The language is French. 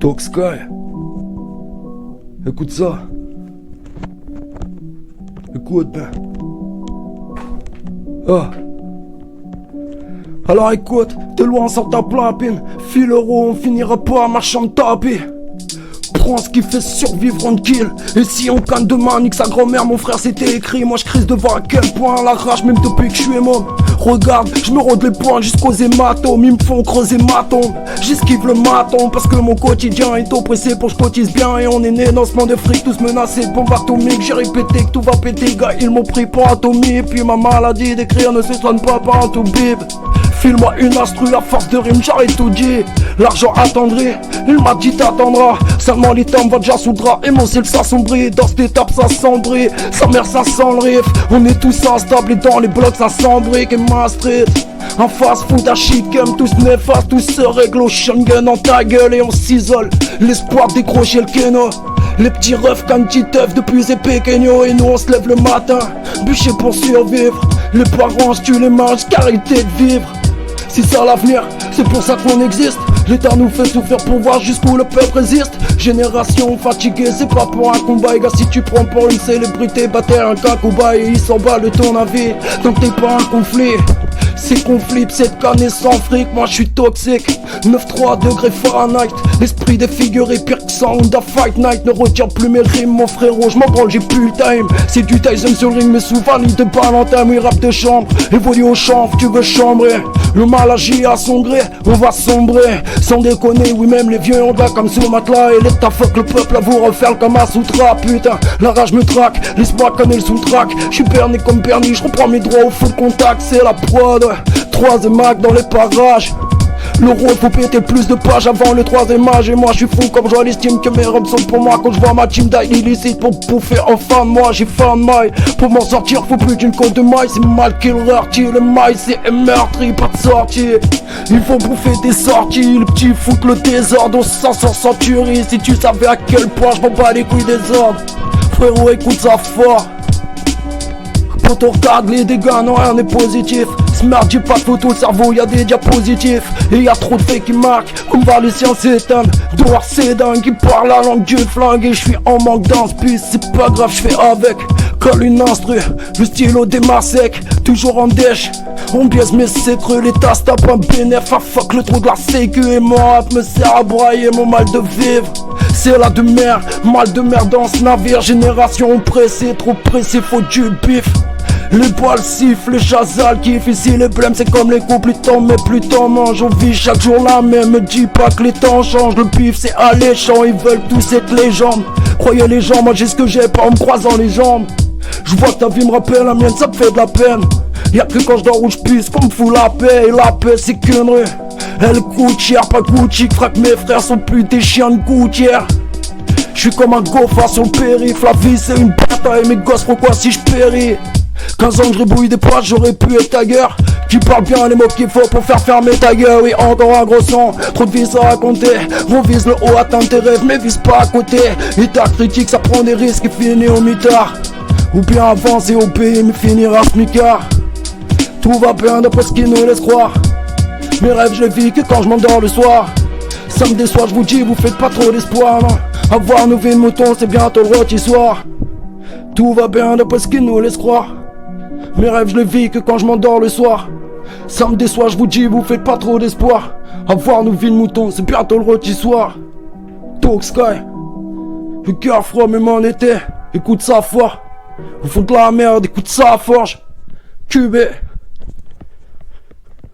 Talk Sky. Écoute ça. Écoute ben. Ah. Alors écoute, de loin sans ta plapine. File euro, on finira pas à marchand de tapis. Prends ce qui fait survivre tranquille. Et si on canne demain, nique sa grand-mère, mon frère c'était écrit. Moi je crise de voir à quel point la rage même depuis que je suis môme. Regarde, je me rôde les poings jusqu'aux hématomes. Ils me font creuser ma tombe. J'esquive le maton parce que mon quotidien est oppressé pour que je cotise bien. Et on est né dans ce monde de fric, tous menacés de bombes atomiques. J'ai répété que tout va péter, gars, ils m'ont pris pour atomie. Et puis ma maladie d'écrire ne se soigne pas par un tout bib. File-moi une instru, à force de rime, j'arrête tout dit. L'argent attendri, il m'a dit t'attendras. Seulement l'état va déjà sous le drap. Et mon ciel s'assombrit, dans cette étape ça s'embrit. Sa mère ça sent le riff. On est tous instables et dans les blocs ça s'embrique. Et ma street, un fast food à chicken, tous néfastes, tous se règlent au Schengen en ta gueule. Et on s'isole, l'espoir de décrocher le keno. Les petits refs qu'un petit œuf depuis ces pequeños. Et nous on se lève le matin, bûcher pour survivre. Les parents tu les manges, carité de vivre. C'est ça l'avenir, c'est pour ça qu'on existe. L'État nous fait souffrir pour voir jusqu'où le peuple résiste. Génération fatiguée, c'est pas pour un combat. Et gars, si tu prends pour une célébrité, bah t'es un kakouba et il s'en bat de ton avis. Donc t'es pas un conflit. C'est conflit, c'est canne sans fric, moi je suis toxique. 9,3 degrés Fahrenheit. L'esprit défiguré, pire que ça, Honda Fight Night. Ne retire plus mes rimes, mon frérot, je m'en branle, j'ai plus le time. C'est du Tyson sur le ring, mais souvent il de balle en time. Oui, rap de chambre, évolue au champ, tu veux chambrer. Le mal agit à son gré, on va sombrer. Sans déconner, oui même les vieux on va comme sous le matelas. Et l'état fuck le peuple à vous refaire comme un soutra. Putain, la rage me traque, laisse-moi connaître le sous-track. J'suis berné comme permis, je reprends mes droits au full contact. C'est la prod, 3e acte dans les parages. Le rôle faut péter plus de pages avant le 3e âge. Et moi je suis fou comme je l'estime que mes robes sont pour moi. Quand je vois ma team d'ail illicite pour bouffer enfin de moi. J'ai faim de maille, pour m'en sortir faut plus d'une côte de maille. C'est mal qu'il rartit, le maille c'est meurtri, pas de sortie. Il faut bouffer des sorties, le petit fout le désordre. On s'en sort sans tuerie, si tu savais à quel point je m'en bats les couilles des ordres. Frérot écoute ça fort. Quand on regarde les dégâts, non rien n'est positif. Smart, j'ai pas de photo, le cerveau y'a des diapositifs. Et y'a trop de faits qui marquent, comme voir les sciences s'éteignent. Dehors c'est dingue, il parle la langue du flingue. Et j'suis en manque d'inspi, c'est pas grave, j'fais avec. Colle une instru, le stylo démarre sec. Toujours en dèche, on biaise mes sécreux. Les tasses tapent un bénéf, ah fuck le trou de la sécu. Et mon rap me sert à brailler mon mal de vivre. C'est la de mer, mal de mer dans ce navire. Génération pressée, trop pressée, faut du bif. Les balles sifflent, les chazals kiffent. Ici les blèmes c'est comme les coups, plus t'en mets plus t'en manges. On vit chaque jour la même, me dis pas que les temps changent. Le pif c'est alléchant, ils veulent tous être légendes. Croyez les gens, moi j'ai ce que j'ai pas en me croisant les jambes. Je vois que ta vie me rappelle la mienne, ça me fait de la peine. Y'a que quand je dors où je pisse qu'on me fout la paix. Et la paix c'est qu'une rue, elle coûte cher, pas Gucci. Frappe mes frères sont plus des chiens de gouttière. J'suis comme un gofard sur le périph'. La vie c'est une bataille, mes gosses pourquoi si j'péris. 15 ans que je rébouille des potes, j'aurais pu être ta gueule. Tu parles bien les mots qu'il faut pour faire fermer ta gueule. Oui, encore un gros son, trop de vies à raconter. On vise le haut, atteindre tes rêves, mais vise pas à côté. Et ta critique, ça prend des risques et finit au mitard. Ou bien avancer au pays, mais finir à smicard. Tout va bien d'après ce qu'ils nous laissent croire. Mes rêves, je les vis que quand je m'endors le soir. Ça me déçoit, je vous dis, vous faites pas trop d'espoir, non. Avoir nos vies de moutons, c'est bientôt le rôti soir. Tout va bien d'après ce qu'ils nous laissent croire. Mes rêves je les vis que quand je m'endors le soir. Ça me déçoit, je vous dis, vous faites pas trop d'espoir. Avoir nos vies de moutons, c'est bientôt le rôti soir. Talk Sky, le cœur froid même en été. Écoute ça fort, au fond de la merde, écoute ça forge. QB.